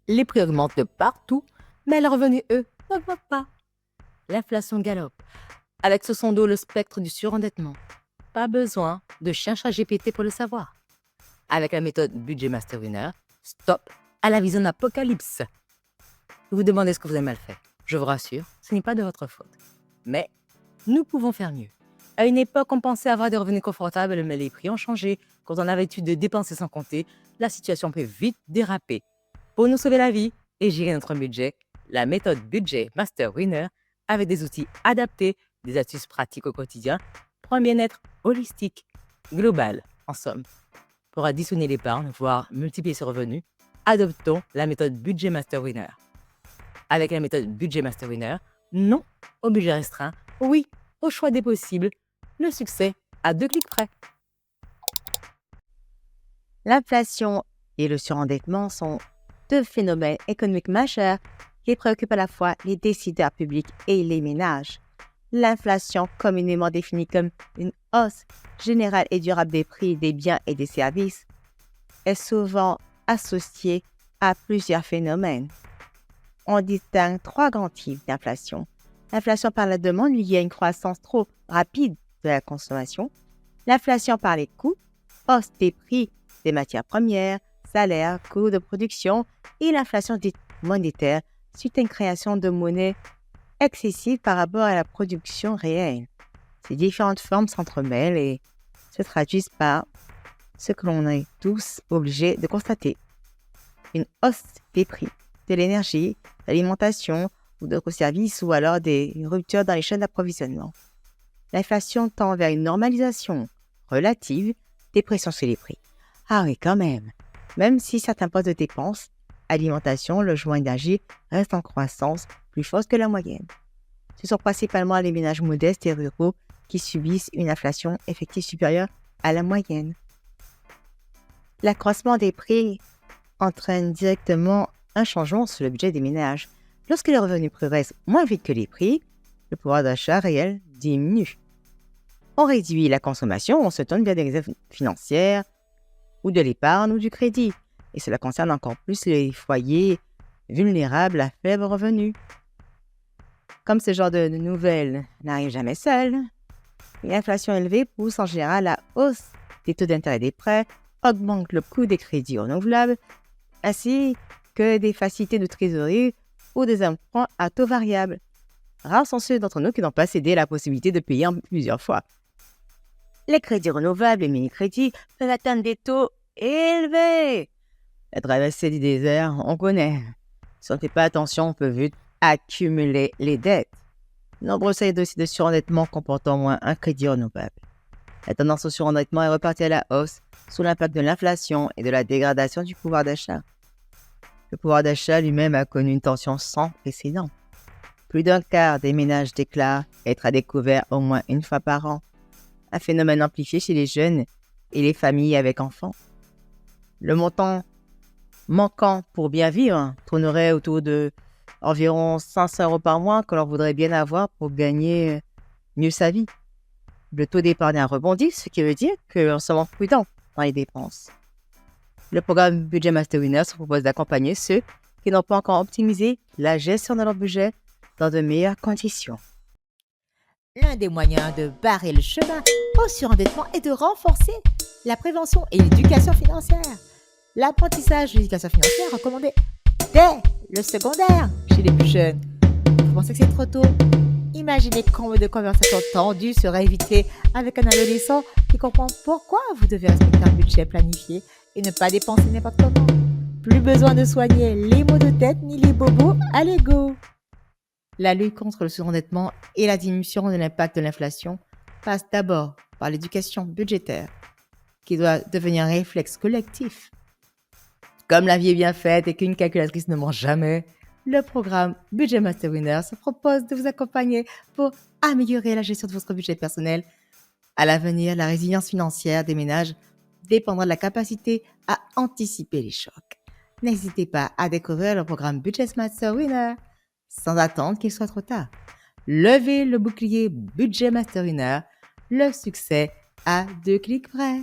Les prix augmentent de partout, mais les revenus, eux, n'augmentent pas. L'inflation galope. Avec sur son dos le spectre du surendettement. Pas besoin de chercher à GPT pour le savoir. Avec la méthode Budget Master Winner, stop à la vision d'apocalypse. Vous vous demandez ce que vous avez mal fait. Je vous rassure, ce n'est pas de votre faute. Mais nous pouvons faire mieux. À une époque, on pensait avoir des revenus confortables, mais les prix ont changé. Quand on a l'habitude de dépenser sans compter, la situation peut vite déraper. Pour nous sauver la vie et gérer notre budget, la méthode Budget Master Winner, avec des outils adaptés, des astuces pratiques au quotidien, pour un bien-être holistique, global, en somme. Pour additionner l'épargne, voire multiplier ses revenus, adoptons la méthode Budget Master Winner. Avec la méthode Budget Master Winner, non au budget restreint, oui au choix des possibles, le succès à 2 clics près. L'inflation et le surendettement sont deux phénomènes économiques majeurs qui préoccupent à la fois les décideurs publics et les ménages. L'inflation, communément définie comme une hausse générale et durable des prix des biens et des services, est souvent associée à plusieurs phénomènes. On distingue 3 grands types d'inflation. L'inflation par la demande liée à une croissance trop rapide de la consommation. L'inflation par les coûts, hausse des prix des matières premières, salaires, coûts de production, et l'inflation dite monétaire suite à une création de monnaie excessive par rapport à la production réelle. Ces différentes formes s'entremêlent et se traduisent par ce que l'on est tous obligés de constater. Une hausse des prix de l'énergie, de l'alimentation ou d'autres services, ou alors des ruptures dans les chaînes d'approvisionnement. L'inflation tend vers une normalisation relative des pressions sur les prix. Ah oui, quand même. Même si certains postes de dépenses, alimentation, logement, énergie, restent en croissance plus forte que la moyenne. Ce sont principalement les ménages modestes et ruraux qui subissent une inflation effective supérieure à la moyenne. L'accroissement des prix entraîne directement un changement sur le budget des ménages. Lorsque les revenus progressent moins vite que les prix, le pouvoir d'achat réel diminue. On réduit la consommation, on se tourne vers des réserves financières ou de l'épargne ou du crédit. Et cela concerne encore plus les foyers vulnérables à faible revenu. Comme ce genre de nouvelles n'arrive jamais seul, l'inflation élevée pousse en général la hausse des taux d'intérêt des prêts, augmente le coût des crédits renouvelables, ainsi que des facilités de trésorerie ou des emprunts à taux variable. Rares sont ceux d'entre nous qui n'ont pas cédé la possibilité de payer en plusieurs fois. Les crédits renouvelables et mini-crédits peuvent atteindre des taux élevés. La traversée du désert, on connaît. Si on ne fait pas attention, on peut vite accumuler les dettes. Nombreux sont les dossiers de surendettement comportant au moins un crédit renouvelable. La tendance au surendettement est repartie à la hausse sous l'impact de l'inflation et de la dégradation du pouvoir d'achat. Le pouvoir d'achat lui-même a connu une tension sans précédent. Plus d'un quart des ménages déclarent être à découvert au moins une fois par an. Un phénomène amplifié chez les jeunes et les familles avec enfants. Le montant manquant pour bien vivre tournerait autour de environ 500 € par mois que l'on voudrait bien avoir pour gagner mieux sa vie. Le taux d'épargne a rebondi, ce qui veut dire qu'on se montre prudent dans les dépenses. Le programme Budget Master Winner se propose d'accompagner ceux qui n'ont pas encore optimisé la gestion de leur budget dans de meilleures conditions. L'un des moyens de barrer le chemin au surendettement est de renforcer la prévention et l'éducation financière. L'apprentissage de l'éducation financière est recommandé dès le secondaire chez les plus jeunes. Vous pensez que c'est trop tôt? Imaginez combien de conversations tendues seraient évitées avec un adolescent qui comprend pourquoi vous devez respecter un budget planifié et ne pas dépenser n'importe comment. Plus besoin de soigner les maux de tête ni les bobos à l'ego. La lutte contre le surendettement et la diminution de l'impact de l'inflation passe d'abord par l'éducation budgétaire, qui doit devenir un réflexe collectif. Comme la vie est bien faite et qu'une calculatrice ne ment jamais, le programme Budget Master Winner se propose de vous accompagner pour améliorer la gestion de votre budget personnel. À l'avenir, la résilience financière des ménages dépendra de la capacité à anticiper les chocs. N'hésitez pas à découvrir le programme Budget Master Winner sans attendre qu'il soit trop tard. Levez le bouclier Budget Master Winner, le succès à 2 clics près.